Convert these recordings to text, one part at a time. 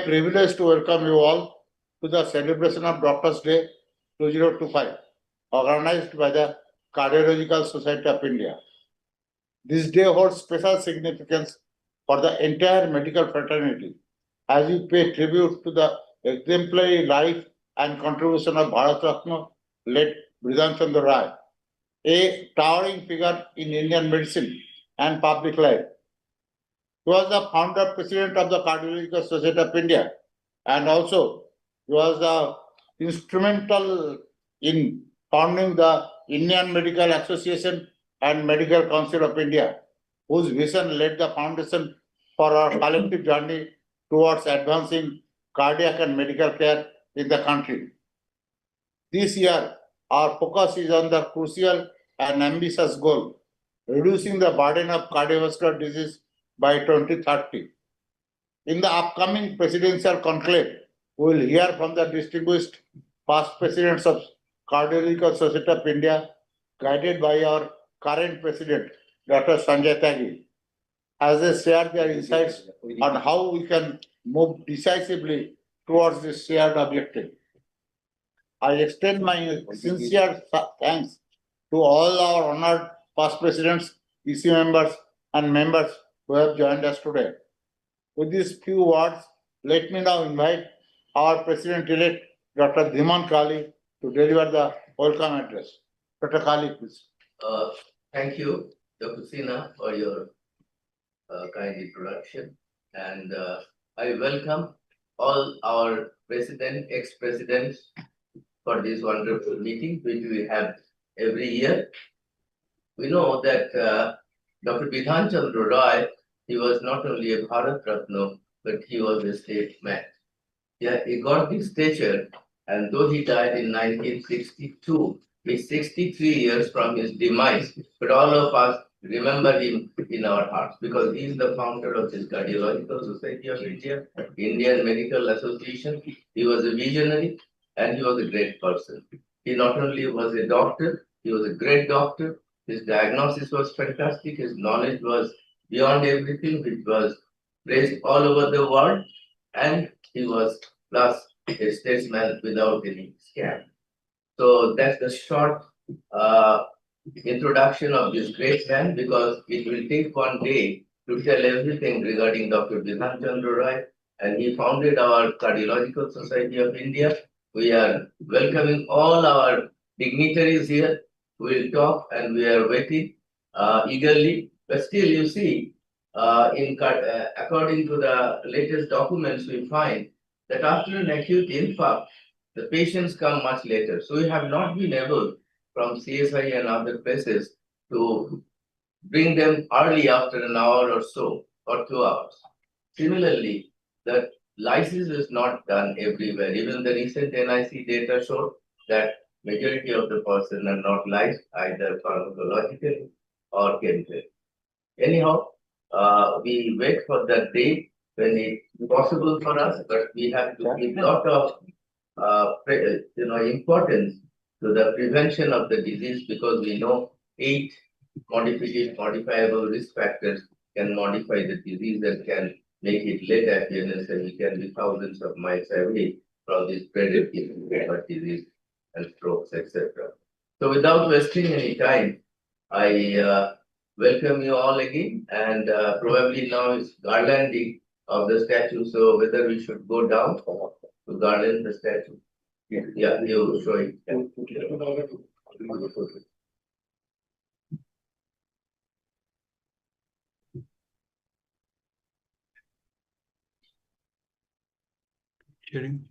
privilege to welcome you all to the celebration of Doctors' Day 2025, organized by the Cardiological Society of India. This day holds special significance for the entire medical fraternity as we pay tribute to the exemplary life and contribution of Bharat Ratna, late Bridhan Chandra Rai, a towering figure in Indian medicine and public life. He was the founder president of the Cardiological Society of India, and also he was instrumental in founding the Indian Medical Association and Medical Council of India, whose vision laid the foundation for our collective journey towards advancing cardiac and medical care in the country. This year, our focus is on the crucial and ambitious goal, reducing the burden of cardiovascular disease by 2030. In the upcoming presidential conclave, we will hear from the distinguished past presidents of Cardiological Society of India, guided by our current president, Dr. Sanjay Tyagi, as they share their insights on how we can move decisively towards this shared objective. I extend my sincere thanks to all our honored past presidents, EC members, and members who have joined us today. With these few words, let me now invite our President-elect, Dr. Dhiman Kali, to deliver the welcome address. Dr. Kali, please. Thank you, Dr. Sinha, for your kind introduction. And I welcome all our president, ex-presidents for this wonderful meeting, which we have every year. We know that Dr. Bidhan Chandra Rai, he was not only a Bharat Ratna, but he was a statesman. Yeah, he got this stature, and though he died in 1962, he's 63 years from his demise, but all of us remember him in our hearts because he is the founder of this Cardiological Society of India, Indian Medical Association. He was a visionary and he was a great person. He not only was a doctor, he was a great doctor. His diagnosis was fantastic. His knowledge was beyond everything, which was praised all over the world. And he was plus a statesman without any scam. So that's the short introduction of this great man, because it will take one day to tell everything regarding Dr. Bidhan Chandra Rai. And he founded our Cardiological Society of India. We are welcoming all our dignitaries here. We'll talk and we are waiting eagerly. But still, you see, according to the latest documents, we find that after an acute infarct, the patients come much later. So we have not been able from CSI and other places to bring them early after an hour or so, or 2 hours. Similarly, the lysis is not done everywhere. Even the recent NIC data showed that majority of the person are not lysed, either pharmacologically or chemically. Anyhow, we wait for that day when it's possible for us, but we have to give a lot of importance to the prevention of the disease, because we know 8 modifiable risk factors can modify the disease and can make it late appearance, and we can be thousands of miles away from this dreaded heart disease and strokes, etc. So without wasting any time, I welcome you all again, and probably now it's garlanding of the statue, so whether we should go down to garland the statue. Yeah, you show it. Yeah. Sharing.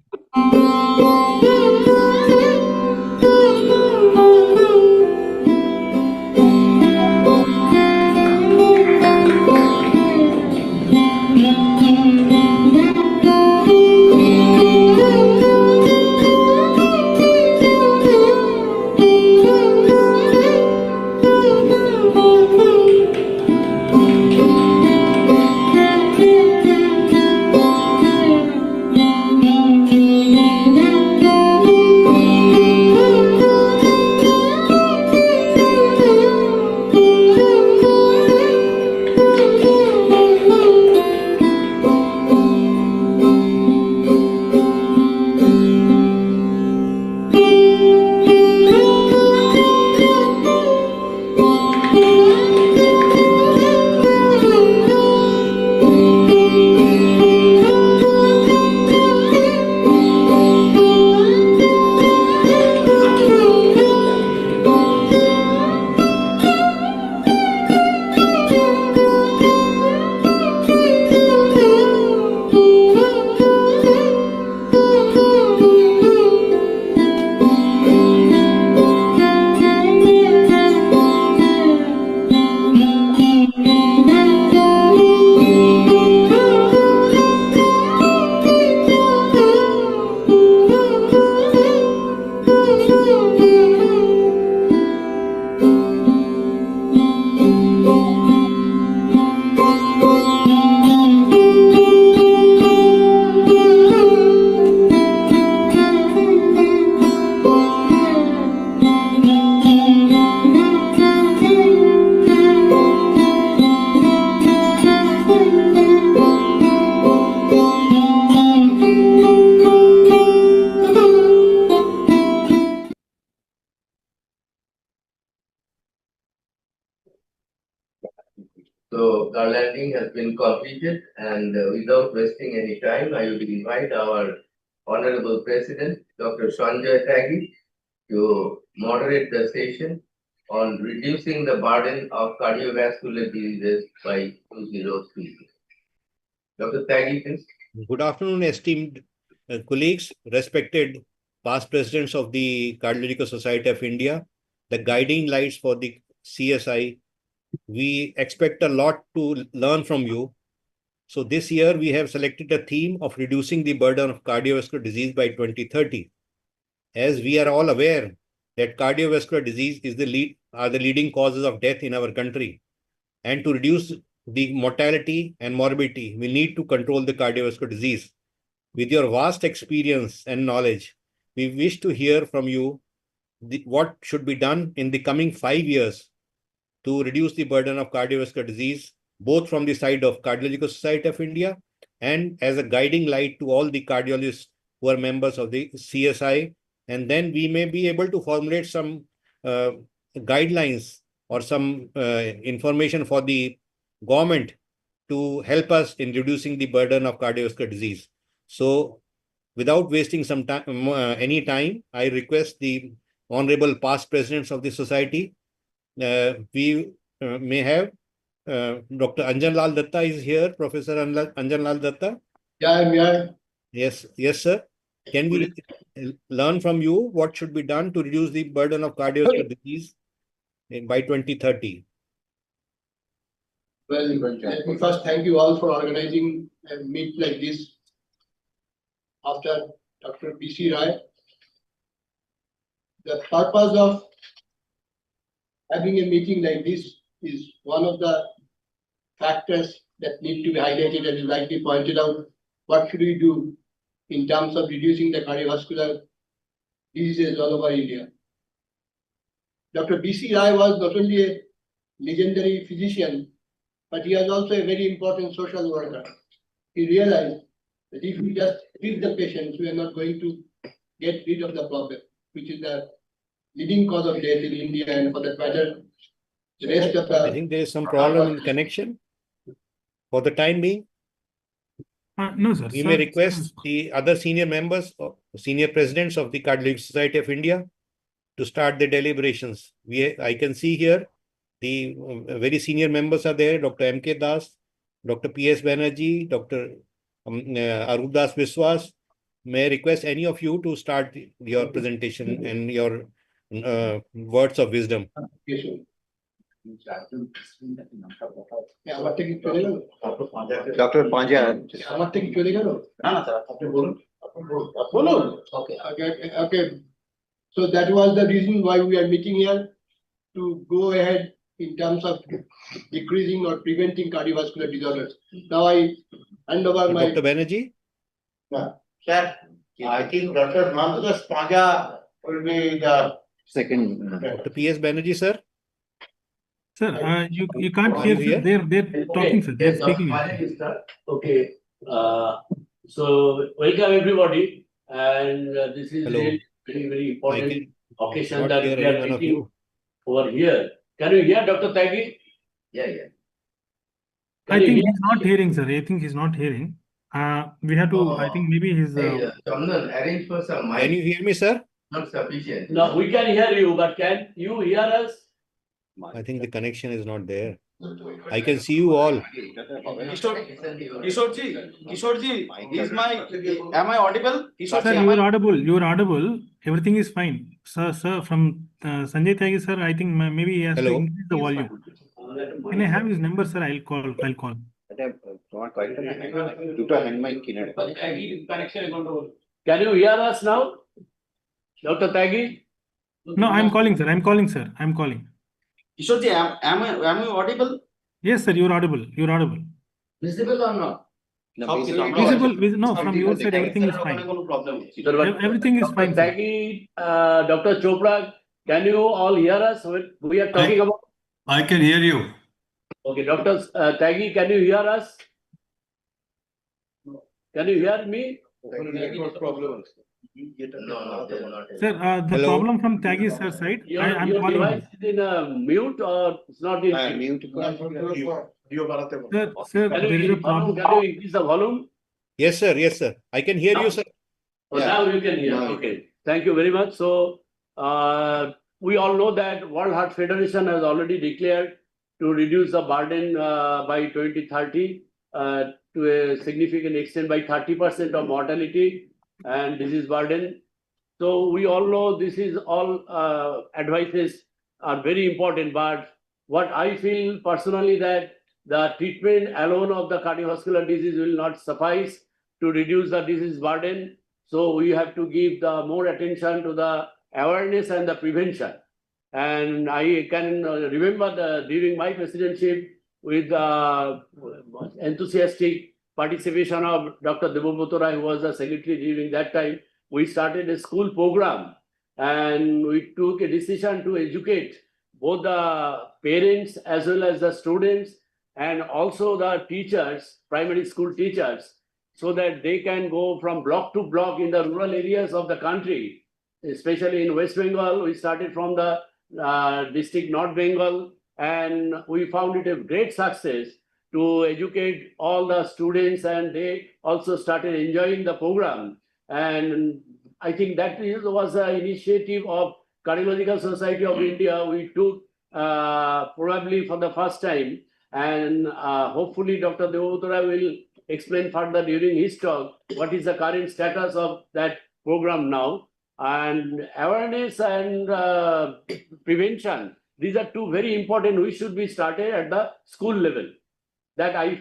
car landing has been completed, and without wasting any time, I will invite our Honorable President, Dr. Sanjay Tyagi, to moderate the session on reducing the burden of cardiovascular diseases by 2030. Dr. Tyagi, please. Good afternoon, esteemed colleagues, respected past presidents of the Cardiological Society of India, the guiding lights for the CSI. We expect a lot to learn from you. So this year we have selected a theme of reducing the burden of cardiovascular disease by 2030. As we are all aware that cardiovascular disease is the leading causes of death in our country. And to reduce the mortality and morbidity, we need to control the cardiovascular disease. With your vast experience and knowledge, we wish to hear from you what should be done in the coming 5 years to reduce the burden of cardiovascular disease, both from the side of Cardiological Society of India and as a guiding light to all the cardiologists who are members of the CSI. And then we may be able to formulate some guidelines or some information for the government to help us in reducing the burden of cardiovascular disease. So without wasting some time, any time, I request the honorable past presidents of the society. We may have Dr. Anjan Lal Datta is here, Professor Anjan Lal Datta. Yeah, I'm here. Yes, sir. Can we learn from you what should be done to reduce the burden of cardiovascular disease by 2030? Well, let me first thank you all for organizing a meet like this after Dr. B.C. Rai. The purpose of having a meeting like this is one of the factors that need to be highlighted, and you rightly pointed out, what should we do in terms of reducing the cardiovascular diseases all over India. Dr. B.C. Rai was not only a legendary physician, but he was also a very important social worker. He realized that if we just treat the patients, we are not going to get rid of the problem, which is the leading cause of death in India, and for that matter, the rest of I the. think there is some problem in connection. For the time being, No, sir. we may request the other senior members, or senior presidents of the Cardiological Society of India to start the deliberations. I can see here the very senior members are there, Dr. M.K. Das, Dr. P.S. Banerjee, Dr. Arup Viswas. May I request any of you to start your presentation and your words of wisdom. Yes, sir. আমার থেকে চলে গেল doctor পাঁজা আমার থেকে চলে গেল না না স্যার আপনি বলুন বলুন okay so that was the reason why we are meeting here, to go ahead in terms of decreasing or preventing cardiovascular disorders. Now I hand over my Dr. Banerjee? Sir, I think Dr. Mantas Panja will be the second Dr. P.S. Banerjee, sir? Sir, you can't hear, you sir. here? They're talking, sir. They're speaking. Okay, so welcome everybody, and this is Hello. really very, very I important can occasion not that hear we are any one of meeting you. over here. Can you hear Dr. Tyagi? Yeah. Can I you think hear? he's not hearing, sir. I think he's not hearing. We have to, I think maybe he's. Hey, Chandan, arrange for some Can you mic, hear me, sir? not sufficient. No, we can hear you, but can you hear us? I think the connection is not there. I can see you all. Kishorji, is my am I audible? Sir, you're audible. You're audible. Everything is fine. Sir, from Sanjay Tyagi, sir, I think maybe he has to Hello. increase the volume. Can I have his number, sir? I'll call. তোমার কয়েকটা দুটো hand mic কিনে রাখো Can you hear us now? Dr. Tyagi? No, I'm calling, sir. I'm calling. Kishorji am I audible? Yes, sir, you're audible. You're audible. Visible or not? No, from your side, everything is fine. কোনো problem হচ্ছে Everything is fine, sir. Tyagi, Dr. Chopra, can you all hear us? We are talking about. I can hear you. Okay, Dr. Tyagi, can you hear us? Can you hear me? No, they're not. Sir, the Hello. problem from Tyagi sir side, Your I'm your calling device him. is in mute or it's not in? Mute Sir, there is a problem. Can you increase the volume? Yes, sir. Yes, sir. I can hear you, sir. Oh, Yeah. now you can hear. Now you Okay. Thank you very much. So, we all know that World Heart Federation has already declared to reduce the burden by 2030 to a significant extent by 30% of mortality and disease burden. So we all know this is all advices are very important, but what I feel personally that the treatment alone of the cardiovascular disease will not suffice to reduce the disease burden. So we have to give the more attention to the awareness and the prevention. And I can remember during my presidency with enthusiastic participation of Dr. Debobroto Rai, who was the secretary during that time, we started a school program and we took a decision to educate both the parents as well as the students and also the teachers, primary school teachers, so that they can go from block to block in the rural areas of the country, especially in West Bengal. We started from the district North Bengal, and we found it a great success to educate all the students, and they also started enjoying the program. And I think that was an initiative of Cardiological Society of India. We took probably for the first time, and hopefully Dr. Debobroto Rai will explain further during his talk what is the current status of that program now. And awareness and prevention, these are two very important. We should be started at the school level. That I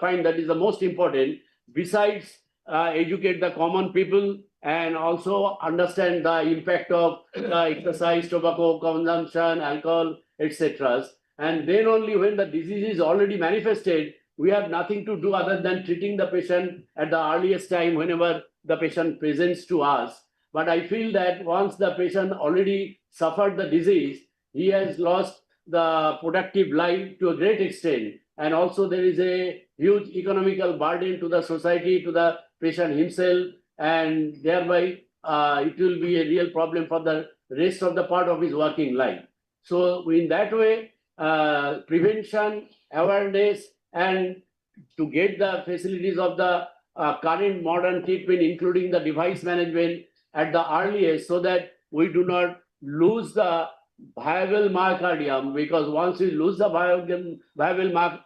find that is the most important. Besides educate the common people and also understand the impact of exercise, tobacco consumption, alcohol, etc. And then only when the disease is already manifested, we have nothing to do other than treating the patient at the earliest time whenever the patient presents to us. But I feel that once the patient already suffered the disease, he has lost the productive life to a great extent. And also there is a huge economical burden to the society, to the patient himself, and thereby it will be a real problem for the rest of the part of his working life. So in that way, prevention, awareness, and to get the facilities of the current modern treatment, including the device management at the earliest, so that we do not lose the viable myocardium, because once we lose the viable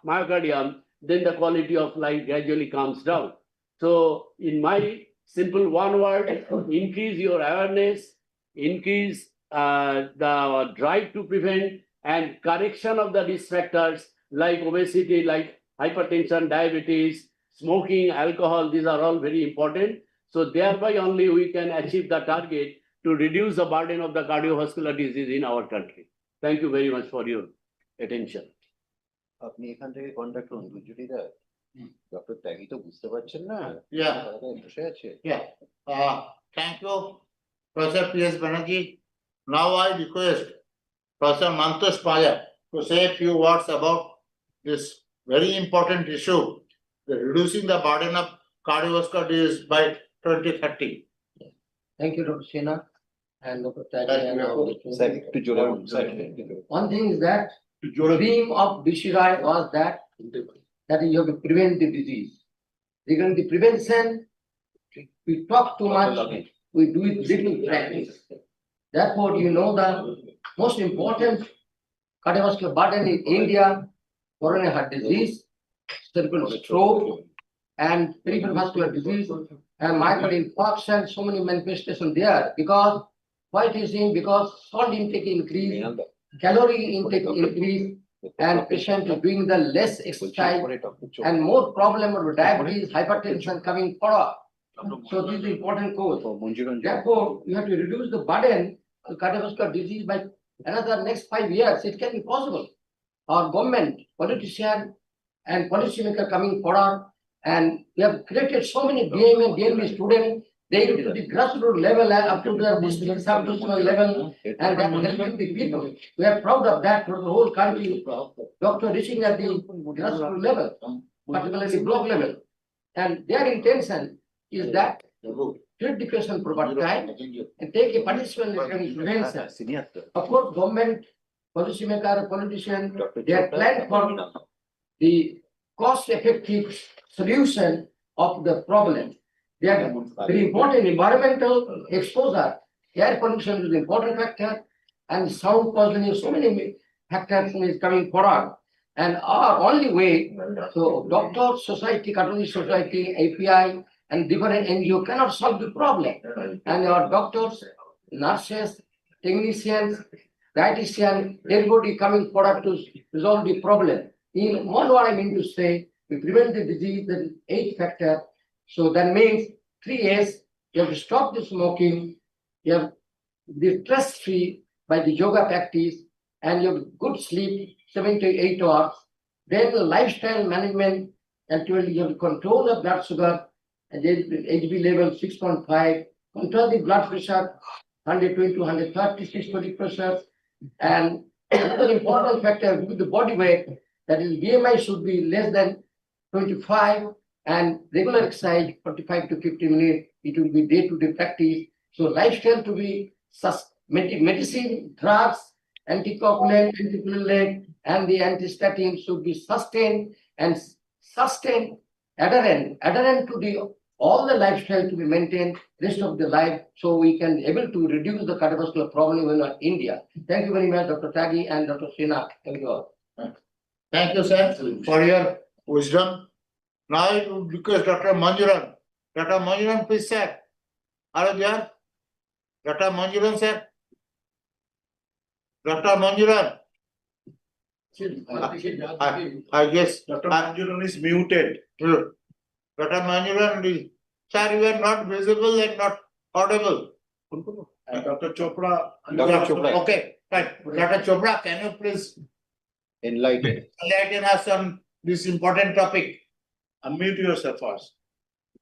myocardium, then the quality of life gradually comes down. So in my simple one word, increase your awareness, increase the drive to prevent, and correction of the risk factors like obesity, like hypertension, diabetes, smoking, alcohol. These are all very important. So thereby only we can achieve the target to reduce the burden of the cardiovascular disease in our country. Thank you very much for your attention. আপনি এখান থেকে contact করুন দুজুরি দা doctor ত্যাগী তো বুঝতে পারছেন না Yeah. বসে আছে Yeah. Thank you, Professor P.S. Banerjee. Now I request Professor Mantosh Paya to say a few words about this very important issue, the reducing the burden of cardiovascular disease by 2030. Thank you, Dr. Sena and Dr. Thank Taddy and you. all. Sir একটু জোরে বলুন sir One thing is that the theme of Bishirai was that you have to prevent the disease. Regarding the prevention, we talk too much, we do it little practice. Therefore, you know the most important cardiovascular burden in India, coronary heart disease, cerebral stroke, and peripheral vascular disease, and myocardial infarction, so many manifestations there. Because why it is in? Because salt intake increase, calorie intake increase, and patient is doing the less exercise, and more problem of diabetes, hypertension coming forward. So this is important cause. Therefore, you have to reduce the burden of cardiovascular disease by another next 5 years. It can be possible. Our government, politician, and policymaker coming forward, and we have created so many DMA, DMB students. They go to the grassroots level and up to the district sub-district level, and they are helping the people. We are proud of that for the whole country. Doctor reaching at the grassroots level, particularly block level. And their intention is that treat the patient proper time and take a participant in prevention. Senior তো Of course, government, policymaker, politician, they are planned for the cost-effective solution of the problem. They are very important. Environmental exposure, air pollution is an important factor, and sound poisoning, so many factors is coming forward. And our only way, so doctor society, cardiology society, API, and different NGO cannot solve the problem. And our doctors, nurses, technicians, dietitian, everybody coming forward to resolve the problem. In one word, I mean to say, we prevent the disease, that is 8 factor. So that means 3 A's, you have to stop the smoking, you have the stress-free by the yoga practice, and you have good sleep, 7 to 8 hours. Then the lifestyle management, actually you have to control the blood sugar, and then HB level 6.5, control the blood pressure, 120 to 130 systolic pressure, and another important factor with the body weight, that is BMI should be less than 25, and regular exercise 45 to 50 minutes, it will be day-to-day practice. So lifestyle to be medicine, drugs, anticoagulant, antiplatelet, and the antistatin should be sustained and sustain adherent to the all the lifestyle to be maintained rest of the life, so we can able to reduce the cardiovascular problem in India. Thank you very much, Dr. Tyagi and Dr. Sinha. Thank you all. Thank you, sir, for your wisdom. Now I would request Dr. Manjuran. Dr. Manjuran, please, sir. Are you there? Dr. Manjuran, sir. Dr. Manjuran. I guess Dr. Manjuran is muted. Dr. Manjuran, sir, you are not visible and not audible. And Dr. Chopra. Dr. Chopra. Okay, fine. Dr. Chopra, can you please Enlightened. enlighten us on this important topic? Unmute yourself first.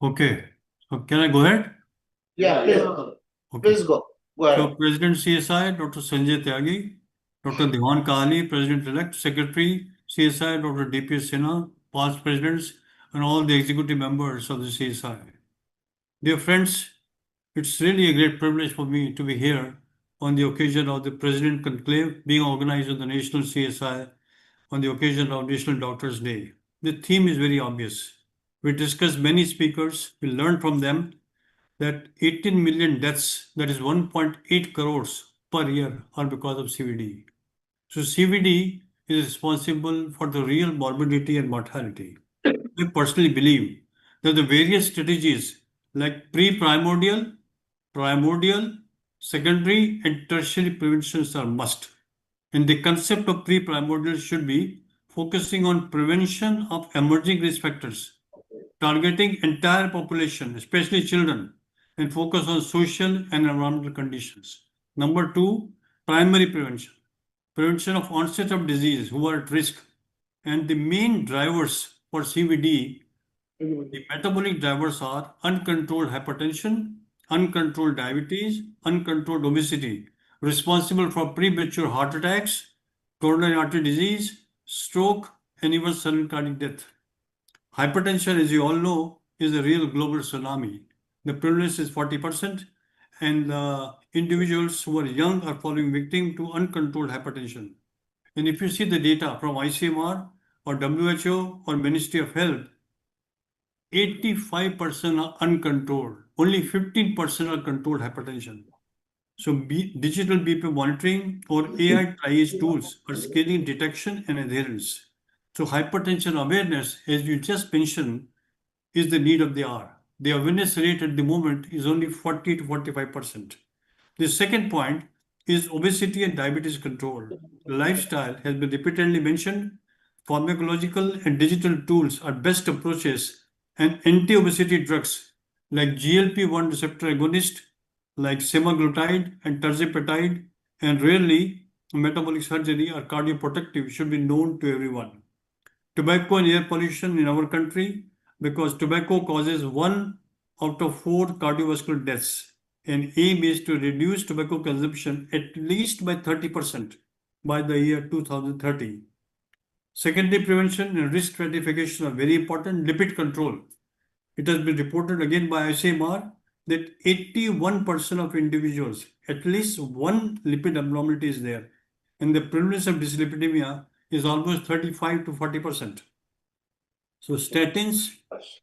Okay, so can I go ahead? Yeah, please, Okay. please go. Go ahead. So President CSI, Dr. Sanjay Tyagi, Dr. Devan Kahali, President-elect, Secretary, CSI, Dr. DPS Sinha, past presidents, and all the executive members of the CSI. Dear friends, it's really a great privilege for me to be here on the occasion of the President Conclave being organized on the National CSI on the occasion of National Doctors' Day. The theme is very obvious. We discussed many speakers, we learned from them that 18 million deaths, that is 1.8 crores per year, are because of CVD. So CVD is responsible for the real morbidity and mortality. I personally believe that the various strategies like pre-primordial, primordial, secondary, and tertiary preventions are must. And the concept of pre-primordial should be focusing on prevention of emerging risk factors, targeting entire population, especially children, and focus on social and environmental conditions. Number 2, primary prevention. Prevention of onset of disease who are at risk. And the main drivers for CVD, the metabolic drivers are uncontrolled hypertension, uncontrolled diabetes, uncontrolled obesity, responsible for premature heart attacks, coronary artery disease, stroke, and even sudden cardiac death. Hypertension, as you all know, is a real global tsunami. The prevalence is 40%, and individuals who are young are falling victim to uncontrolled hypertension. And if you see the data from ICMR or WHO or Ministry of Health, 85% are uncontrolled. Only 15% are controlled hypertension. So digital BP monitoring or AI triage tools are scaling detection and adherence. So hypertension awareness, as you just mentioned, is the need of the hour. The awareness rate at the moment is only 40 to 45%. The second point is obesity and diabetes control. Lifestyle has been repeatedly mentioned. Pharmacological and digital tools are best approaches, and anti-obesity drugs like GLP-1 receptor agonist, like semaglutide and tirzepatide, and rarely metabolic surgery or cardioprotective should be known to everyone. Tobacco and air pollution in our country, because tobacco causes 1 out of 4 cardiovascular deaths, and aim is to reduce tobacco consumption at least by 30% by the year 2030. Secondary prevention and risk stratification are very important. Lipid control. It has been reported again by ICMR that 81% of individuals, at least one lipid abnormality is there, and the prevalence of dyslipidemia is almost 35 to 40%. So statins,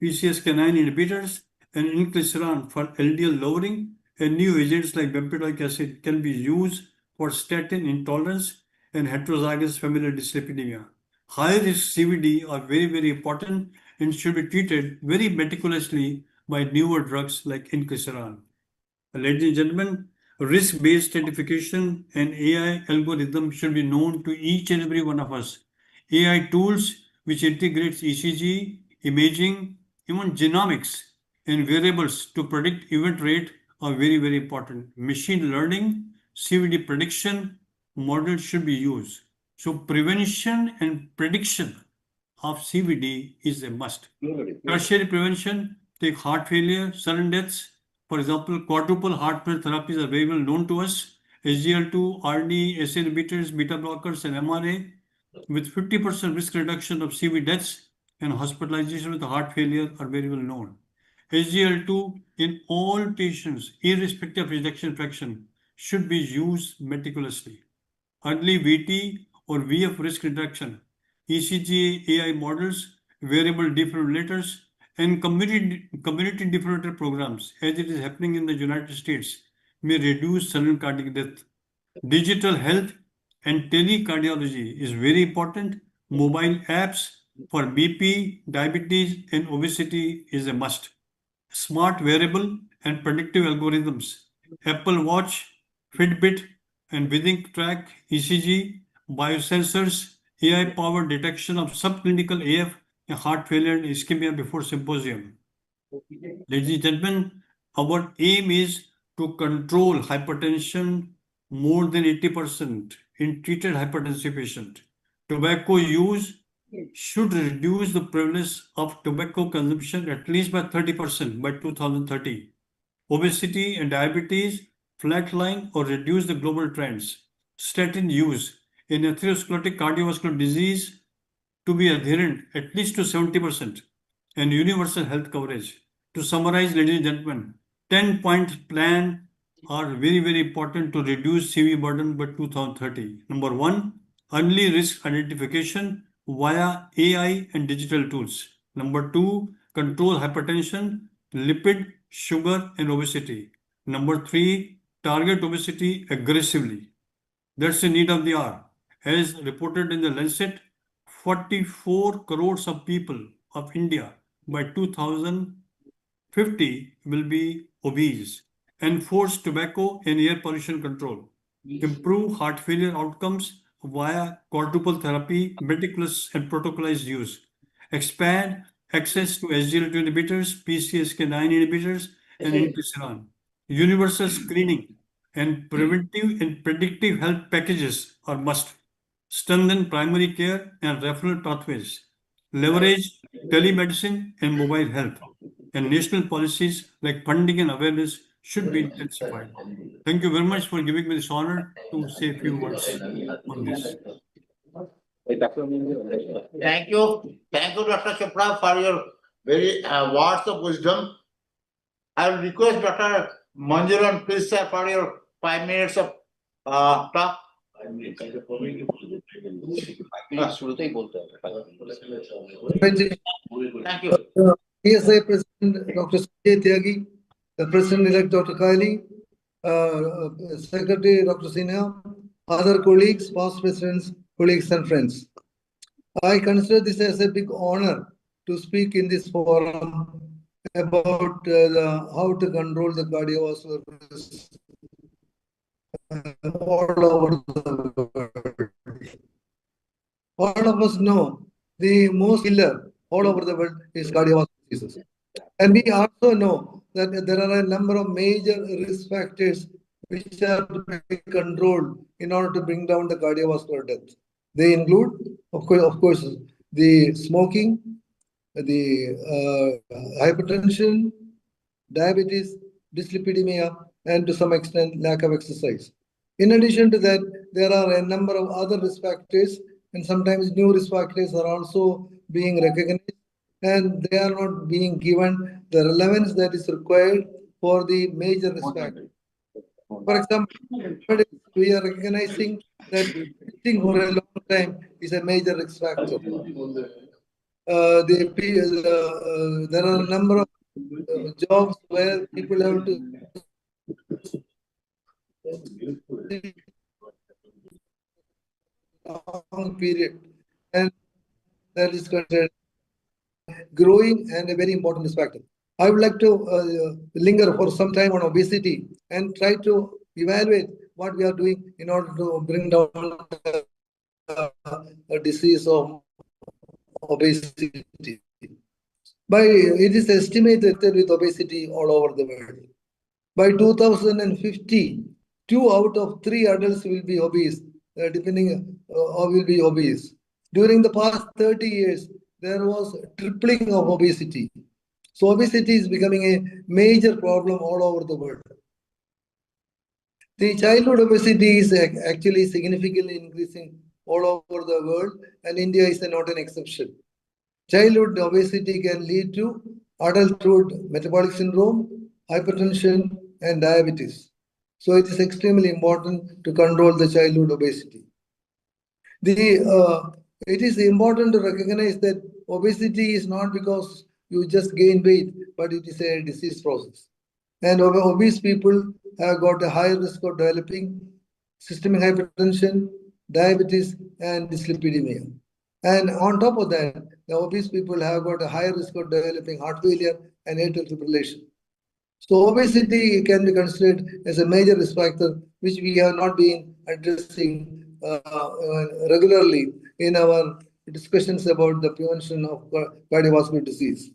PCSK9 inhibitors, and inclisiran for LDL lowering, and new agents like bempedoic acid can be used for statin intolerance and heterozygous familial dyslipidemia. High risk CVD are very, very important and should be treated very meticulously by newer drugs like inclisiran. Ladies and gentlemen, risk-based stratification and AI algorithm should be known to each and every one of us. AI tools which integrates ECG, imaging, even genomics and variables to predict event rate are very, very important. Machine learning, CVD prediction models should be used. So prevention and prediction of CVD is a must. Tertiary prevention, take heart failure, sudden deaths. For example, quadruple heart failure therapies are very well known to us. SGL2, RD, SA inhibitors, beta blockers, and MRA, with 50% risk reduction of CV deaths and hospitalization with heart failure are very well known. SGL2 in all patients, irrespective of ejection fraction, should be used meticulously. Early VT or VF risk reduction, ECG AI models, variable defibrillators, and community defibrillator programs, as it is happening in the United States, may reduce sudden cardiac death. Digital health and telecardiology is very important. Mobile apps for BP, diabetes, and obesity is a must. Smart wearable and predictive algorithms, Apple Watch, Fitbit, and Withink track, ECG, biosensors, AI-powered detection of subclinical AF and heart failure and ischemia before symposium. Ladies and gentlemen, our aim is to control hypertension more than 80% in treated hypertensive patient. Tobacco use should reduce the prevalence of tobacco consumption at least by 30% by 2030. Obesity and diabetes flatline or reduce the global trends. Statin use in atherosclerotic cardiovascular disease to be adherent at least to 70% and universal health coverage. To summarize, ladies and gentlemen, 10-point plan are very, very important to reduce CV burden by 2030. Number one, early risk identification via AI and digital tools. Number two, control hypertension, lipid, sugar, and obesity. Number three, target obesity aggressively. That's the need of the hour. As reported in the Lancet, 44 crores of people of India by 2050 will be obese. Enforce tobacco and air pollution control. Improve heart failure outcomes via quadruple therapy, meticulous and protocolized use. Expand access to SGLT2 inhibitors, PCSK9 inhibitors, and inclisiran. Universal screening and preventive and predictive health packages are must. Strengthen primary care and referral pathways. Leverage telemedicine and mobile health. And national policies like funding and awareness should be intensified. Thank you very much for giving me this honor to say a few words on this. Thank you. Thank you, Dr. Chopra, for your very words of wisdom. I will request Dr. Manjulan, please, sir, for your 5 minutes of talk. শুরুতেই বলতে হবে Thank you. PSI President Dr. Sanjay Tyagi, the President-elect Dr. Kaili, Secretary Dr. Sinha, other colleagues, past presidents, colleagues and friends. I consider this as a big honor to speak in this forum about how to control the cardiovascular risk all over the world. All of us know the most killer all over the world is cardiovascular diseases. And we also know that there are a number of major risk factors which have to be controlled in order to bring down the cardiovascular death. They include, of course, the smoking, the hypertension, diabetes, dyslipidemia, and to some extent, lack of exercise. In addition to that, there are a number of other risk factors, and sometimes new risk factors are also being recognized, and they are not being given the relevance that is required for the major risk factors. For example, we are recognizing that sitting for a long time is a major risk factor. there are a number of jobs where people have to long period, and that is considered growing and a very important factor. I would like to linger for some time on obesity and try to evaluate what we are doing in order to bring down a disease of obesity. It is estimated that with obesity all over the world. By 2050, 2 out of 3 adults will be obese, or will be obese. During the past 30 years, there was tripling of obesity. So obesity is becoming a major problem all over the world. The childhood obesity is actually significantly increasing all over the world, and India is not an exception. Childhood obesity can lead to adulthood metabolic syndrome, hypertension, and diabetes. So it is extremely important to control the childhood obesity. It is important to recognize that obesity is not because you just gain weight, but it is a disease process. And obese people have got a higher risk of developing systemic hypertension, diabetes, and dyslipidemia. And on top of that, the obese people have got a higher risk of developing heart failure and atrial fibrillation. So obesity can be considered as a major risk factor, which we have not been addressing regularly in our discussions about the prevention of cardiovascular disease.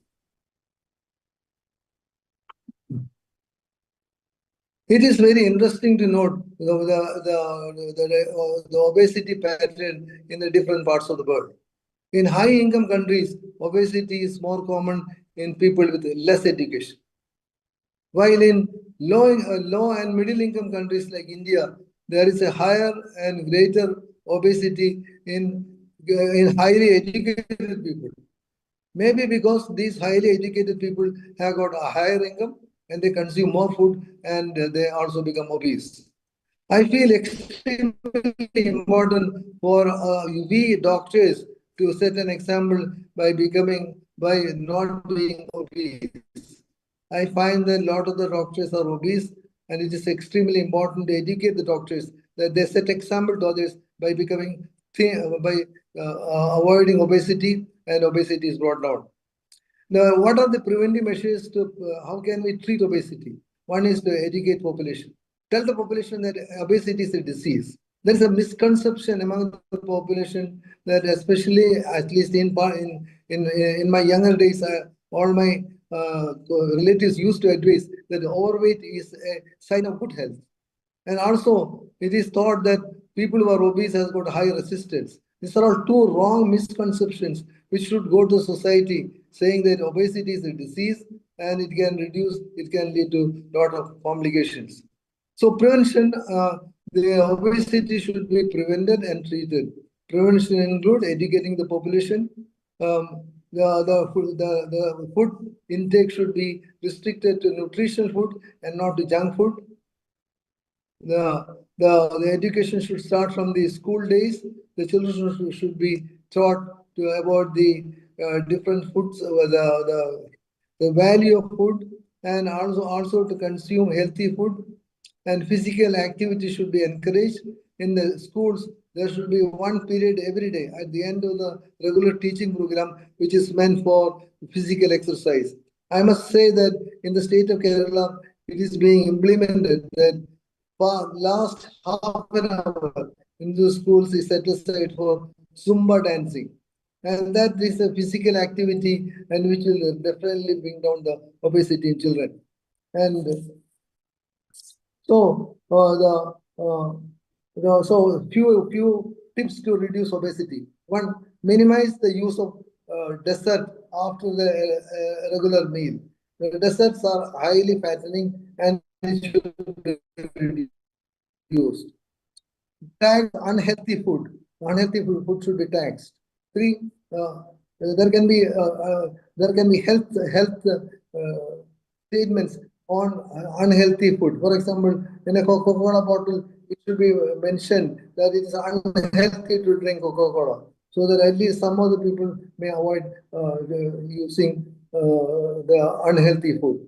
It is very interesting to note the obesity pattern in the different parts of the world. In high-income countries, obesity is more common in people with less education. While in low and middle-income countries like India, there is a higher and greater obesity in highly educated people. Maybe because these highly educated people have got a higher income and they consume more food and they also become obese. I feel extremely important for we doctors to set an example by not being obese. I find that a lot of the doctors are obese, and it is extremely important to educate the doctors that they set example to others by avoiding obesity, and obesity is brought down. Now, what are the preventive measures to, how can we treat obesity? One is to educate population. Tell the population that obesity is a disease. There is a misconception among the population that, especially at least in my younger days, all my relatives used to advise that overweight is a sign of good health. And also, it is thought that people who are obese has got high resistance. These are all two wrong misconceptions which should go to society, saying that obesity is a disease and it can lead to a lot of complications. So prevention, the obesity should be prevented and treated. Prevention include educating the population. The food intake should be restricted to nutritional food and not to junk food. The education should start from the school days. The children should be taught about the different foods, the value of food, and also to consume healthy food. And physical activity should be encouraged. In the schools, there should be one period every day at the end of the regular teaching program, which is meant for physical exercise. I must say that in the state of Kerala, it is being implemented that for last half an hour in the schools is set aside for Zumba dancing. And that is a physical activity and which will definitely bring down the obesity in children. And so few tips to reduce obesity. One, minimize the use of dessert after the regular meal. The desserts are highly fattening and should be reduced. Tax unhealthy food. Unhealthy food should be taxed. 3, there can be health statements on unhealthy food. For example, in a Coca-Cola bottle, it should be mentioned that it is unhealthy to drink Coca-Cola. so that at least some of the people may avoid using the unhealthy food.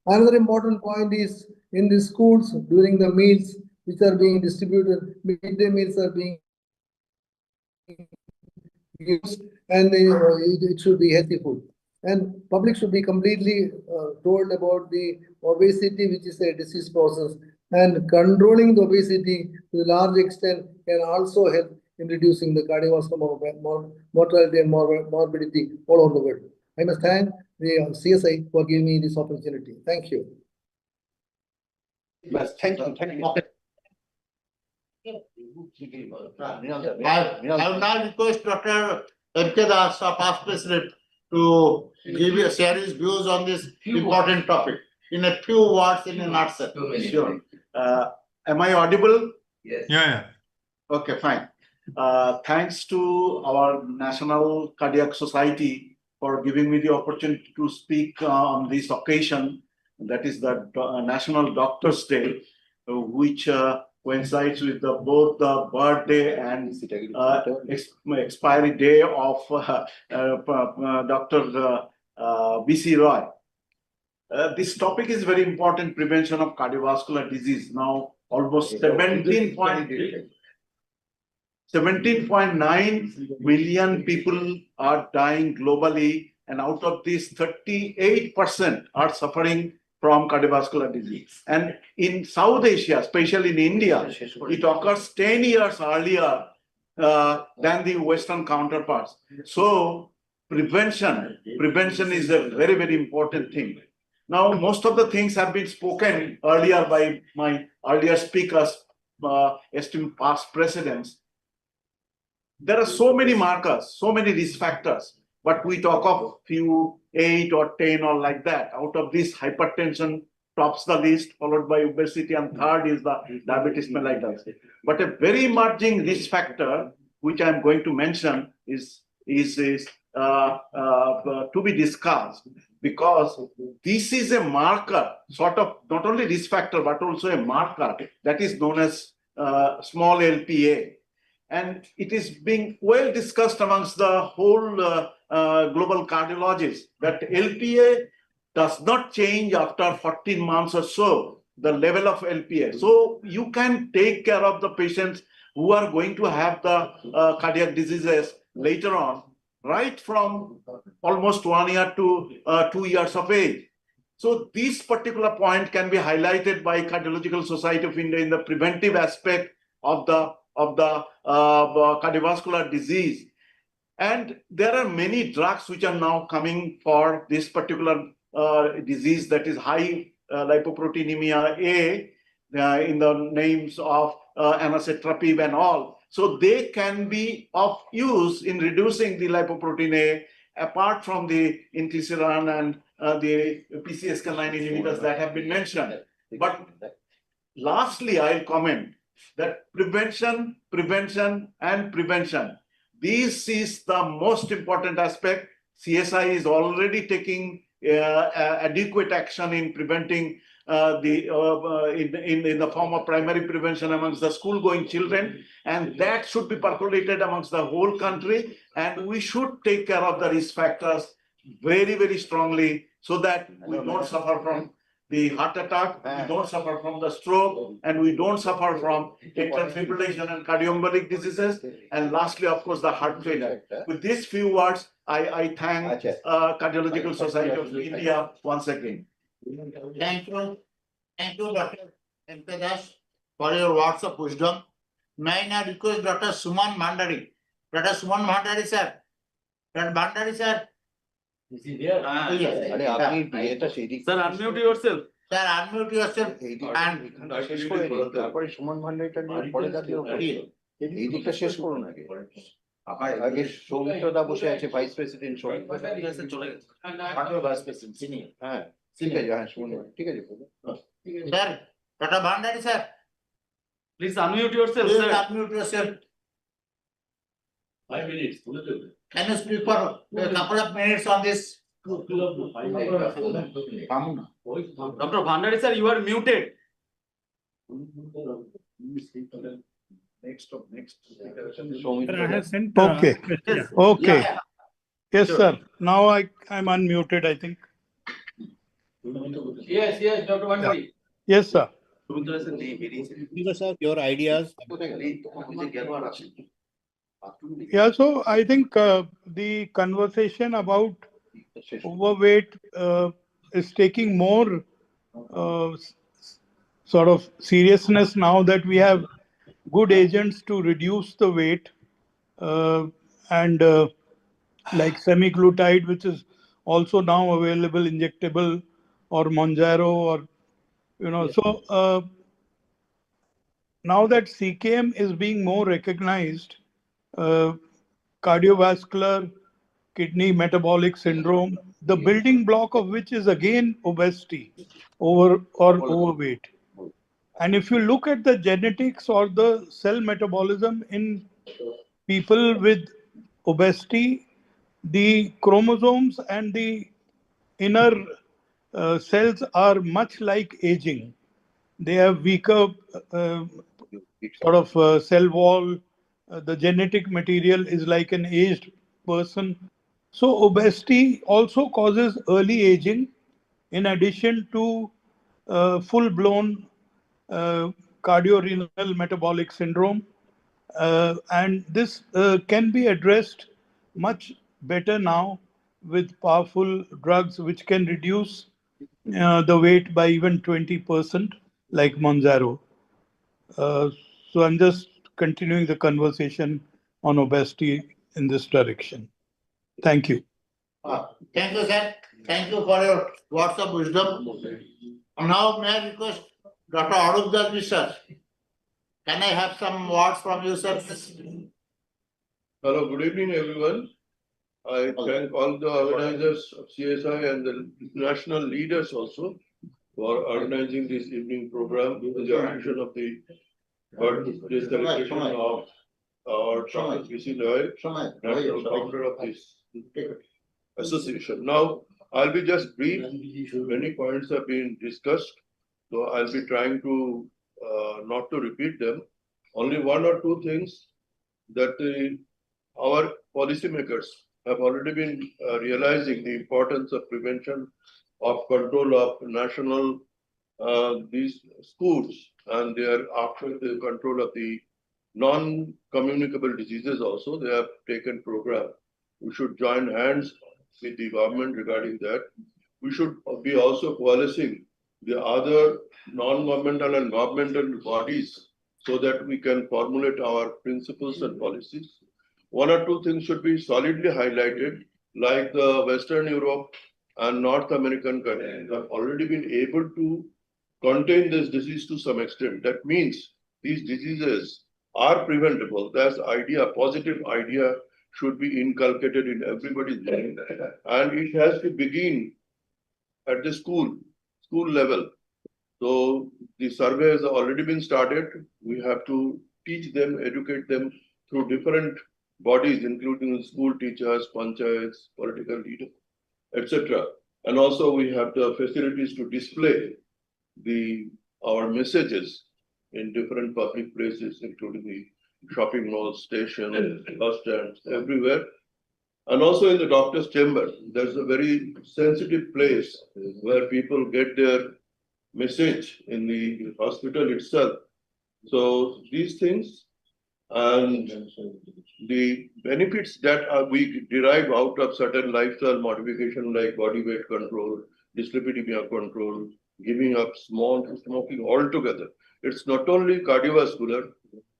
Another important point is in the schools during the meals which are being distributed, midday meals are being used, and it should be healthy food. And public should be completely told about the obesity, which is a disease process, and controlling the obesity to a large extent can also help in reducing the cardiovascular mortality and morbidity all over the world. I must thank the CSI for giving me this opportunity. Thank you. Yes, thank you, thank you. I will now request Dr. M.K. Das, our past president, to share his views on this important topic in a few words, in a nutshell. 2 minutes. Sure. Am I audible? Yes. Yeah. Okay, fine. Thanks to our National Cardiac Society for giving me the opportunity to speak on this occasion. That is the National Doctors' Day, which coincides with both the birthday and expiry day of Dr. B.C. Roy. This topic is very important, prevention of cardiovascular disease. Now, almost 17.9 million people are dying globally, and out of this, 38% are suffering from cardiovascular disease. And in South Asia, especially in India, it occurs 10 years earlier than the Western counterparts. So prevention is a very, very important thing. Now, most of the things have been spoken earlier by my earlier speakers, esteemed past presidents. There are so many markers, so many risk factors, but we talk of few 8 or 10 or like that. Out of this, hypertension tops the list, followed by obesity, and third is the diabetes mellitus. But a very emerging risk factor, which I'm going to mention, is to be discussed, because this is a marker, sort of not only risk factor, but also a marker that is known as small LPA. And it is being well discussed amongst the whole global cardiologists that LPA does not change after 14 months or so, the level of LPA. So you can take care of the patients who are going to have the cardiac diseases later on, right from almost 1 year to 2 years of age. So this particular point can be highlighted by Cardiological Society of India in the preventive aspect of the cardiovascular disease. And there are many drugs which are now coming for this particular disease, that is high lipoproteinemia A, in the names of anacetrapib and all. So they can be of use in reducing the lipoprotein A, apart from the inclisiran and the PCSK9 inhibitors that have been mentioned. But lastly, I'll comment that prevention. This is the most important aspect. CSI is already taking adequate action in preventing in the form of primary prevention amongst the school-going children, and that should be percolated amongst the whole country. And we should take care of the risk factors very, very strongly, so that we don't suffer from the heart attack, we don't suffer from the stroke, and we don't suffer from atrial fibrillation and cardioembolic diseases. And lastly, of course, the heart failure. With these few words, I thank Cardiological Society of India once again. Thank you, Dr. M.K. Das, for your words of wisdom. May I now request Dr. Suman Bhandari. Dr. Suman Bhandari, sir. Dr. Bhandari, sir. Is he there? Yes. আরে আপনি বিয়েটা সেই দিক Sir, unmute yourself. Sir, unmute yourself. এই দিক And শেষ করে নিন, তারপরে সুমন ভান্ডারিটা নিয়ে পরে থাকলেও এই দিকটা শেষ করুন আগে। আগে সৌমিত্রদা বসে আছে, ভাইস প্রেসিডেন্ট সৌমিত্র। হ্যাঁ ঠিক আছে, হ্যাঁ সুমন ঠিক আছে। sir, Dr. Bhandari, sir. Please unmute yourself, Please sir. unmute yourself. 5 minutes. Can you speak for a couple of minutes on this? Dr. Bhandari, sir, you are muted. Next. Sir, I have sent. Okay. request, yeah. Okay. Yeah. Yes, Sure. sir. Now I'm unmuted, I think. Yes, Dr. Vandari. Yes, sir. Give us your ideas. Yeah, so I think the conversation about overweight is taking more sort of seriousness now that we have good agents to reduce the weight and like semaglutide, which is also now available injectable, or Monjaro, or so now that CKM is being more recognized, cardiovascular, kidney metabolic syndrome, the building block of which is again obesity or overweight. And if you look at the genetics or the cell metabolism in people with obesity, the chromosomes and the inner cells are much like aging. They have weaker sort of cell wall. The genetic material is like an aged person. So obesity also causes early aging, in addition to full-blown cardiorenal metabolic syndrome. And this can be addressed much better now with powerful drugs which can reduce the weight by even 20%, like Monjaro. So I'm just continuing the conversation on obesity in this direction. Thank you. Thank you, sir. Thank you for your words of wisdom. Now, may I request Dr. Arup Dalvi, sir? Can I have some words from you, sir? Hello, good evening, everyone. I thank all the organizers of CSI and the national leaders also for organizing this evening program with the occasion of the birthday celebration of our Dr. P.C. Roy, national founder of this association. Now, I'll be just brief. Many points have been discussed, so I'll be trying to not to repeat them. Only one or two things that our policymakers have already been realizing the importance of prevention, of control of national these schools, and they are after the control of the non-communicable diseases also. They have taken program. We should join hands with the government regarding that. We should be also coalescing the other non-governmental and governmental bodies so that we can formulate our principles and policies. One or two things should be solidly highlighted, like the Western Europe and North American countries have already been able to contain this disease to some extent. That means these diseases are preventable. That's idea, positive idea should be inculcated in everybody's mind. And it has to begin at the school level. So the survey has already been started. We have to teach them, educate them through different bodies, including school teachers, panchayats, political leaders, etc. And also we have the facilities to display our messages in different public places, including the shopping malls, stations, bus stands, everywhere. And also in the doctor's chamber, there's a very sensitive place where people get their message in the hospital itself. So these things and the benefits that we derive out of certain lifestyle modification like body weight control, dyslipidemia control, giving up smoking altogether. It's not only cardiovascular,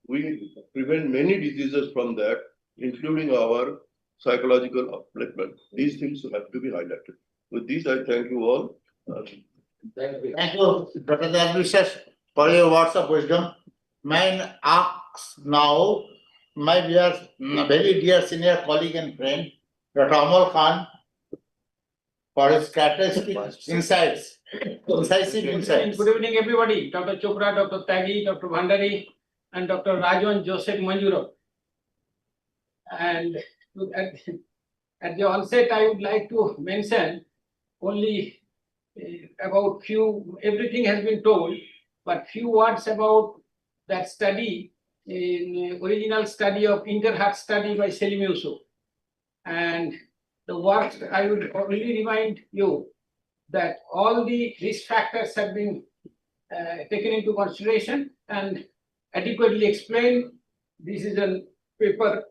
we prevent many diseases from that, including our psychological upliftment. These things have to be highlighted. With these, I thank you all. Thank you. Thank you, Dr. Dalvi, for your words of wisdom. May I ask now my very dear senior colleague and friend, Dr. Amal Khan, for his characteristic insights, incisive insights. Good evening, everybody. Dr. Chopra, Dr. Tyagi, Dr. Bhandari, and Dr. Rajan Joseph Manjuro. And at the onset, I would like to mention only about everything has been told, but few words about that study in original study of Interheart study by Selim Yusuf. And the work, I would only remind you that all the risk factors have been taken into consideration and adequately explained. This is a paper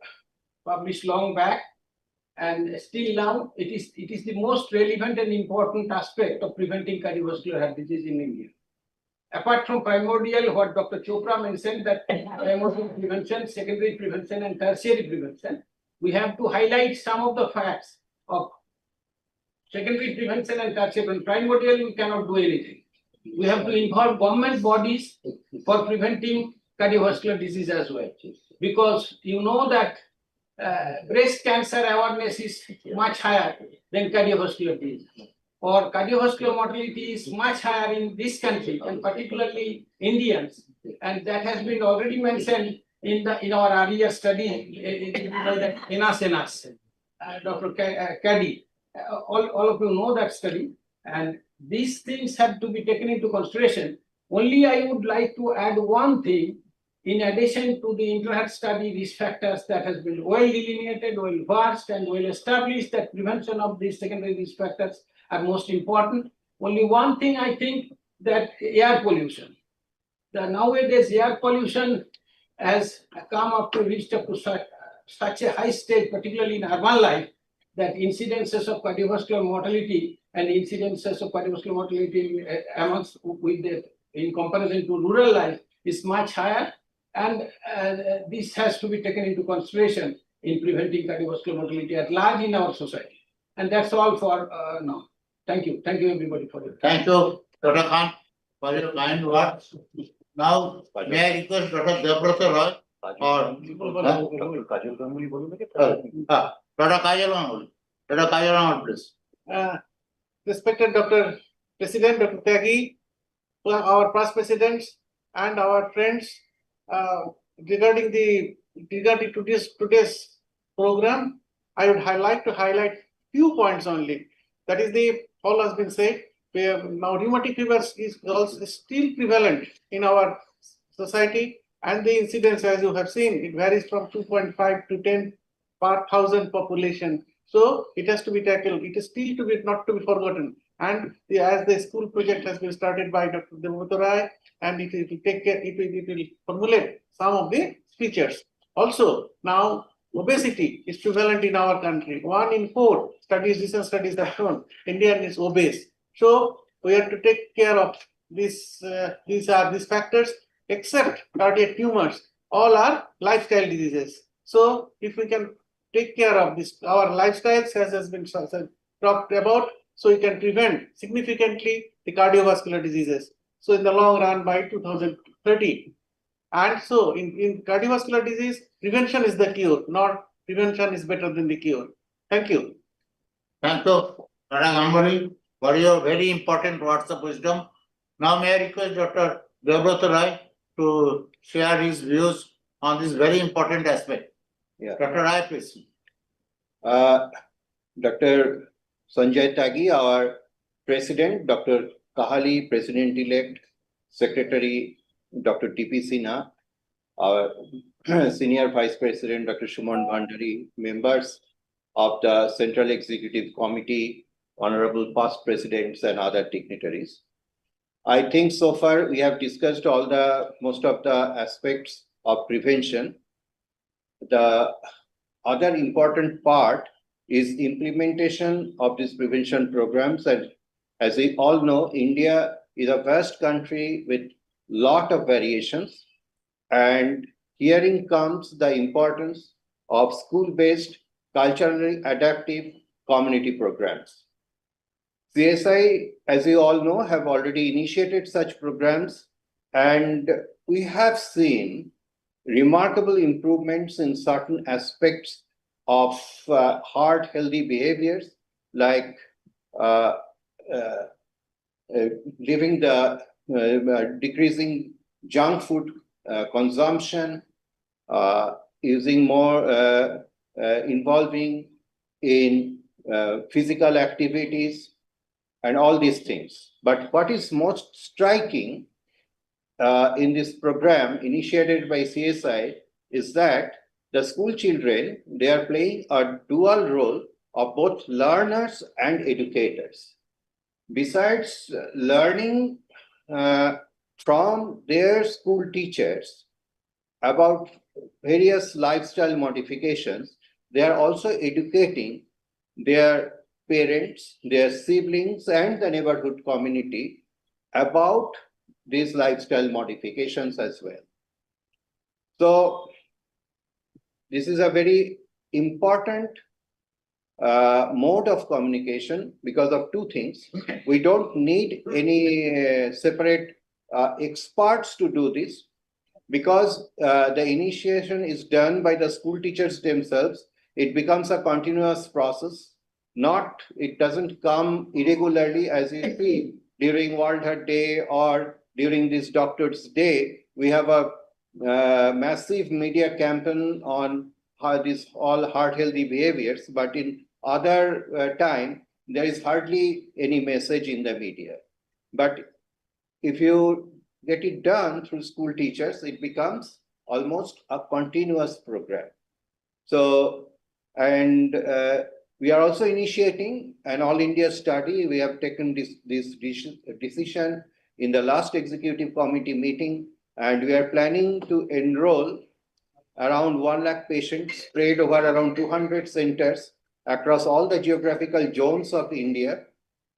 published long back, and still now it is the most relevant and important aspect of preventing cardiovascular heart disease in India. Apart from primordial, what Dr. Chopra mentioned, that primordial prevention, secondary prevention, and tertiary prevention, we have to highlight some of the facts of secondary prevention and tertiary prevention. Primordial, we cannot do anything. We have to involve government bodies for preventing cardiovascular disease as well. Because you know that breast cancer awareness is much higher than cardiovascular disease. Or cardiovascular mortality is much higher in this country, and particularly Indians. And that has been already mentioned in our earlier study by the ENAS, Dr. Caddy. All of you know that study, and these things have to be taken into consideration. Only I would like to add one thing. In addition to the Interheart study, risk factors that has been well delineated, well versed, and well established, that prevention of these secondary risk factors are most important. Only one thing I think, that air pollution. Nowadays air pollution has reached up to such a high stage, particularly in urban life, that incidences of cardiovascular mortality and incidences of cardiovascular mortality in comparison to rural life is much higher. And this has to be taken into consideration in preventing cardiovascular mortality at large in our society. And that's all for now. Thank you. Thank you, everybody, for your time. Thank you, Dr. Khan, for your kind words. Now, may I request Dr. Debabrata Roy or Dr. Kajal Mangal. Dr. Kajal Mangal, please. Respected Dr. President, Dr. Tyagi, our past presidents and our friends, regarding today's program, I would like to highlight few points only. That is, all has been said. Now rheumatic fevers is also still prevalent in our society, and the incidence, as you have seen, it varies from 2.5 to 10 per thousand population. So it has to be tackled. It is still not to be forgotten. And as the school project has been started by Dr. Debabrata Roy, and it will take care, it will formulate some of the features. Also, now obesity is prevalent in our country. 1 in 4 recent studies have shown Indian is obese. So we have to take care of these factors, except cardiac tumors. All are lifestyle diseases. So if we can take care of this, our lifestyles, as has been talked about, so we can prevent significantly the cardiovascular diseases. So in the long run, by 2030. And so in cardiovascular disease, prevention is the cure, not prevention is better than the cure. Thank you. Thank you, Dr. Gambari, for your very important words of wisdom. Now may I request Dr. Debabrata Roy to share his views on this very important aspect. Yeah. Dr. Roy, please. Dr. Sanjay Tyagi, our President, Dr. Kahali, President-elect, Secretary, Dr. T.P. Sinha, our Senior Vice President, Dr. Suman Bhandari, members of the Central Executive Committee, Honorable past Presidents and other dignitaries. I think so far we have discussed most of the aspects of prevention. The other important part is implementation of these prevention programs. And as we all know, India is a vast country with lot of variations. And herein comes the importance of school-based, culturally adaptive community programs. CSI, as you all know, have already initiated such programs, and we have seen remarkable improvements in certain aspects of heart healthy behaviors, like decreasing junk food consumption, using more involving in physical activities, and all these things. But what is most striking in this program initiated by CSI is that the school children, they are playing a dual role of both learners and educators. Besides learning from their school teachers about various lifestyle modifications, they are also educating their parents, their siblings, and the neighborhood community about these lifestyle modifications as well. So this is a very important mode of communication because of two things. We don't need any separate experts to do this, because the initiation is done by the school teachers themselves. It becomes a continuous process. It doesn't come irregularly as you see during World Heart Day or during this Doctor's Day. We have a massive media campaign on how this all heart healthy behaviors, but in other time, there is hardly any message in the media. But if you get it done through school teachers, it becomes almost a continuous program. So, and we are also initiating an all India study. We have taken this decision in the last executive committee meeting, and we are planning to enroll around 1 lakh patients spread over around 200 centers across all the geographical zones of India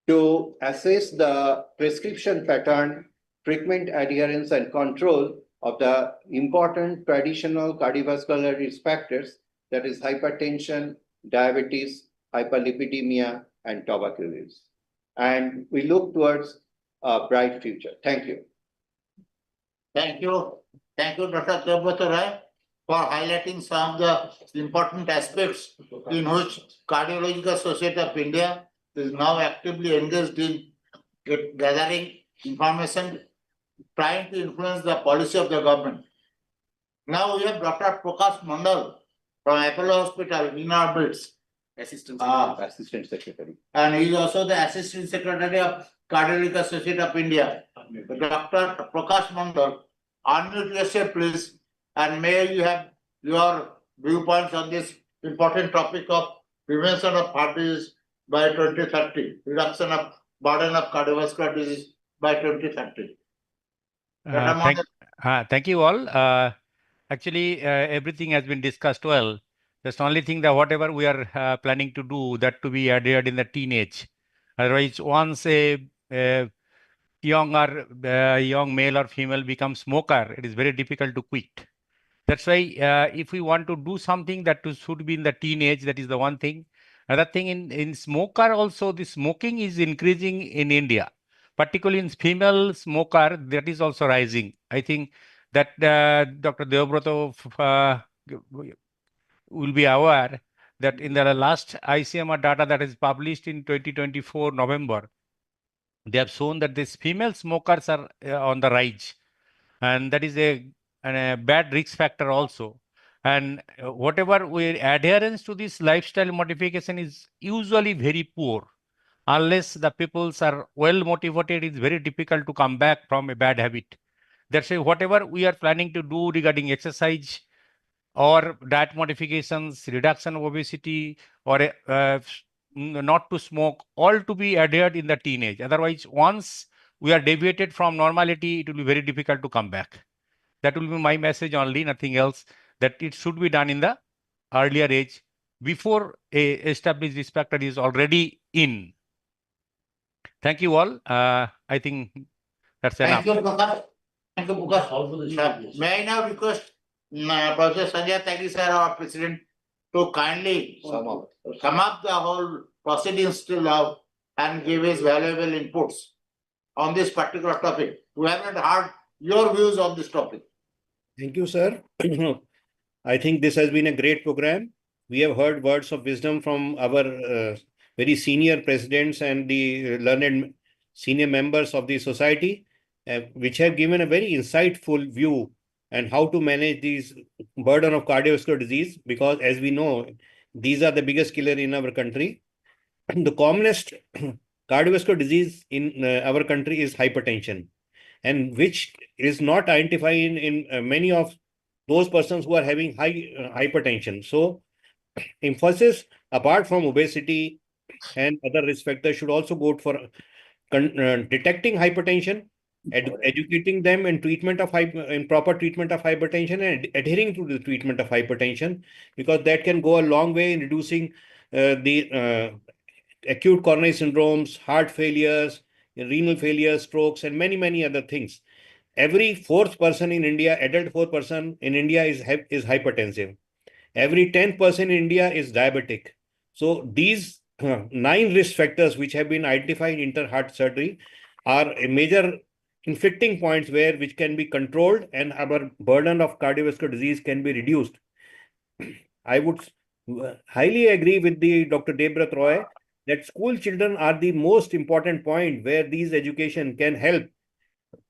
to assess the prescription pattern, treatment adherence, and control of the important traditional cardiovascular risk factors, that is hypertension, diabetes, hyperlipidemia, and tobacco use. And we look towards a bright future. Thank you. Thank you. Thank you, Dr. Debbrata Rai, for highlighting some of the important aspects in which Cardiological Society of India is now actively engaged in gathering information, trying to influence the policy of the government. Now we have Dr. Prakash Mandal from Apollo Hospital in our midst. Assistant Secretary. And he is also the Assistant Secretary of Cardiological Society of India. Dr. Prakash Mandal, unmute yourself, please, and may you have your viewpoints on this important topic of prevention of heart disease by 2030, reduction of burden of cardiovascular disease by 2030. Thank you all. Actually, everything has been discussed well. That's the only thing that whatever we are planning to do, that to be adhered in the teenage. Otherwise, once a young male or female becomes smoker, it is very difficult to quit. That's why if we want to do something that should be in the teenage, that is the one thing. Another thing, in smoker also, the smoking is increasing in India, particularly in female smoker, that is also rising. I think that Dr. Debbrata will be aware that in the last ICMR data that is published in 2024 November, they have shown that these female smokers are on the rise, and that is a bad risk factor also. And whatever adherence to this lifestyle modification is usually very poor. Unless the peoples are well motivated, it's very difficult to come back from a bad habit. That's why whatever we are planning to do regarding exercise or diet modifications, reduction of obesity, or not to smoke, all to be adhered in the teenage. Otherwise, once we are deviated from normality, it will be very difficult to come back. That will be my message only, nothing else, that it should be done in the earlier age before a established risk factor is already in. Thank you all. I think that's enough. Thank you, Prakash. Thank you, Prakash. May I now request Professor Sanjay Tyagi sir, our President, to kindly sum up the whole proceedings till now and give his valuable inputs on this particular topic. We haven't heard your views on this topic. Thank you, sir. I think this has been a great program. We have heard words of wisdom from our very senior presidents and the learned senior members of the society, which have given a very insightful view and how to manage these burden of cardiovascular disease, because as we know, these are the biggest killer in our country. The commonest cardiovascular disease in our country is hypertension. and which is not identified in many of those persons who are having high hypertension. So emphasis apart from obesity and other risk factors should also go for detecting hypertension, educating them in treatment of in proper treatment of hypertension, and adhering to the treatment of hypertension, because that can go a long way in reducing the acute coronary syndromes, heart failures, renal failures, strokes, and many other things. Every fourth person in India, adult fourth person in India is hypertensive. Every 10th person in India is diabetic. So these 9 risk factors which have been identified in inter-heart surgery are a major inflicting points which can be controlled, and our burden of cardiovascular disease can be reduced. I would highly agree with the Dr. Debrat Roy that school children are the most important point where these education can help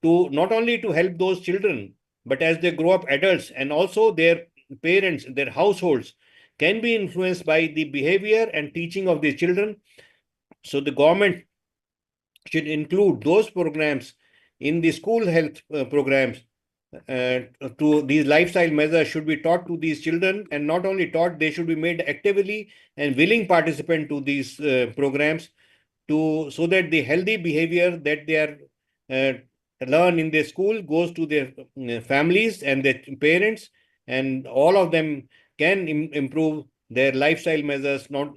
to not only to help those children, but as they grow up adults, and also their parents, their households can be influenced by the behavior and teaching of the children. So the government should include those programs in the school health programs. To these lifestyle measures should be taught to these children, and not only taught, they should be made actively and willing participant to these programs, so that the healthy behavior that they are learn in their school goes to their families and their parents, and all of them can improve their lifestyle measures, not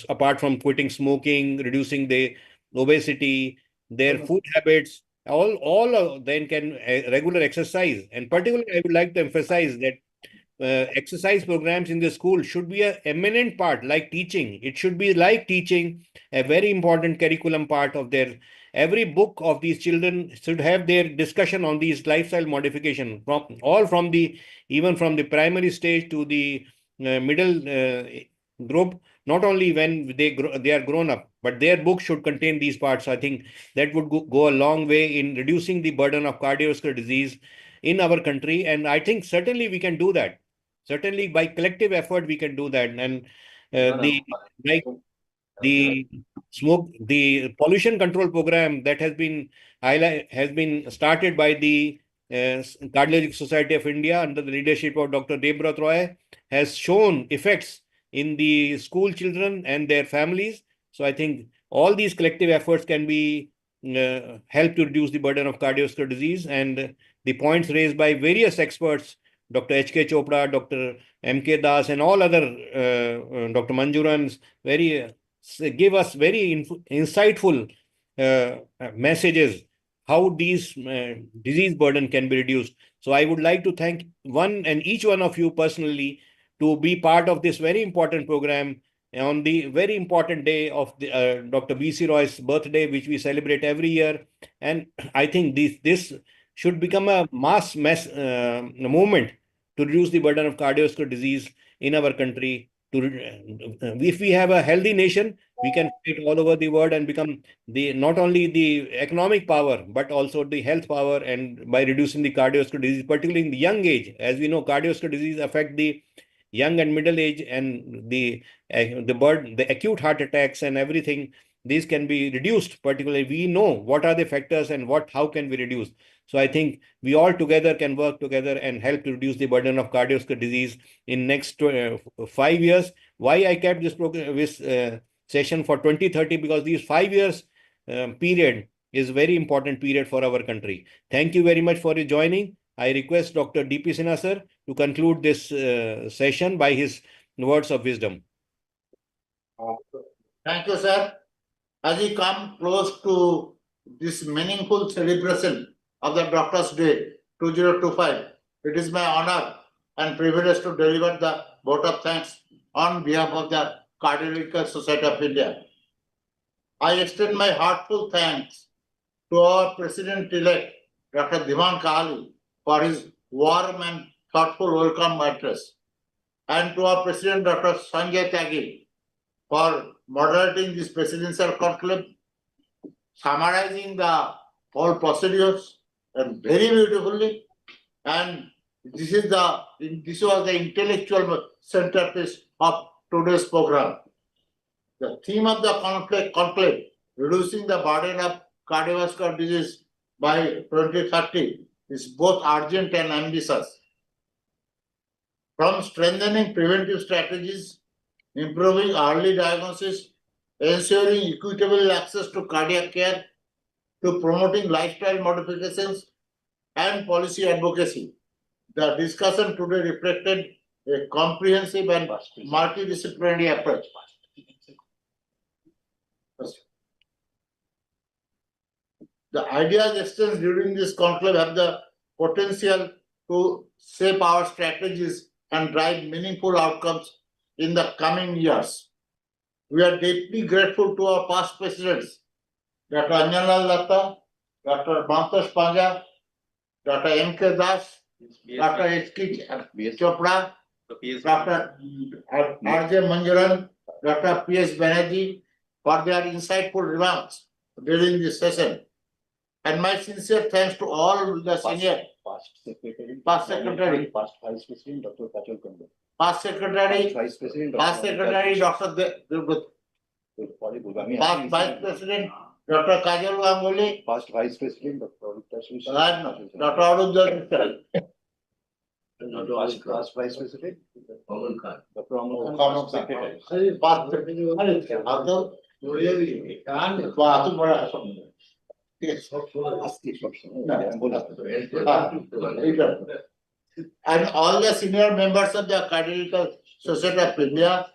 apart from quitting smoking, reducing the obesity, their food habits. All of them can regular exercise, and particularly I would like to emphasize that exercise programs in the school should be an eminent part, like teaching. It should be like teaching, a very important curriculum part of their. Every book of these children should have their discussion on these lifestyle modification, even from the primary stage to the middle group. Not only when they are grown up, but their book should contain these parts. I think that would go a long way in reducing the burden of cardiovascular disease in our country. And I think certainly we can do that. Certainly by collective effort, we can do that. And the pollution control program that has been started by the Cardiological Society of India under the leadership of Dr. Debrat Roy has shown effects in the school children and their families. So I think all these collective efforts can be help to reduce the burden of cardiovascular disease. And the points raised by various experts, Dr. H.K. Chopra, Dr. M.K. Das, and all other Dr. Manjurans, give us very insightful messages how these disease burden can be reduced. So I would like to thank each one of you personally to be part of this very important program on the very important day of Dr. B.C. Roy's birthday, which we celebrate every year. And I think this should become a mass movement to reduce the burden of cardiovascular disease in our country. If we have a healthy nation, we can fight all over the world and become not only the economic power, but also the health power. And by reducing the cardiovascular disease, particularly in the young age, as we know, cardiovascular disease affect the young and middle age, and the acute heart attacks and everything. These can be reduced. Particularly, we know what are the factors and how can we reduce. So I think we all together can work together and help to reduce the burden of cardiovascular disease in next 5 years. Why I kept this session for 2030? Because these 5 years period is very important period for our country. Thank you very much for your joining. I request Dr. D.P. Sinha sir to conclude this session by his words of wisdom. Thank you, sir. As we come close to this meaningful celebration of the Doctors' Day 2025, it is my honor and privilege to deliver the vote of thanks on behalf of the Cardiological Society of India. I extend my heartfelt thanks to our President-elect, Dr. Dhiman Kahali, for his warm and thoughtful welcome address, and to our President, Dr. Sanjay Tyagi, for moderating this presidential conclave, summarizing the whole procedures and very beautifully. And this was the intellectual centerpiece of today's program. The theme of the conclave, reducing the burden of cardiovascular disease, by 2030 is both urgent and ambitious. From strengthening preventive strategies, improving early diagnosis, ensuring equitable access to cardiac care, to promoting lifestyle modifications and policy advocacy. The discussion today reflected a comprehensive and multidisciplinary approach. The ideas exchanged during this conclave have the potential to shape our strategies and drive meaningful outcomes in the coming years. We are deeply grateful to our past presidents, Dr. Anjanlal Datta, Dr. Bantosh Panja, Dr. M.K. Das, Dr. H.K. Chopra, Dr. R.J. Manjuran, Dr. P.S. Banerjee for their insightful remarks during this session. And my sincere thanks to all the senior Past secretary. Past secretary. Past vice president, Dr. Kajal Kanwar. past secretary, Vice president. past secretary, Dr. Past vice president, Dr. Kajal Ganguly, Past vice president, Dr. and Dr. Arundhati Mishra. Past vice president, Amal Khan. Dr. Amal Khan, secretary. past secretary, Yes. And all the senior members of the Cardiological Society of India,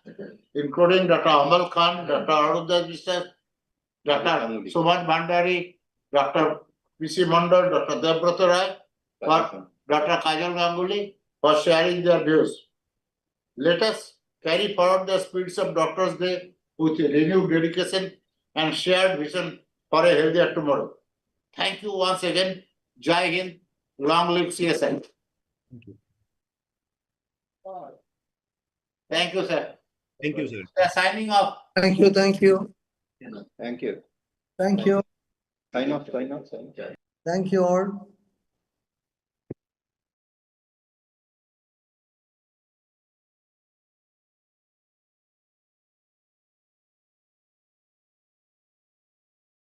including Dr. Amal Khan, Dr. Arundhati Mishra, Dr. Suman Bhandari, Dr. P.C. Mandal, Dr. Debrata Rai, for Dr. Kajal Ganguly for sharing their views. Let us carry forward the spirits of Doctors' Day with renewed dedication and shared vision for a healthier tomorrow. Thank you once again. Jai Hind. Long live CSI. Thank you. Thank you, sir. Thank you, sir. Signing off. Thank you, thank you, Thank you. thank you, Sign off, sign off, sign off. thank you all.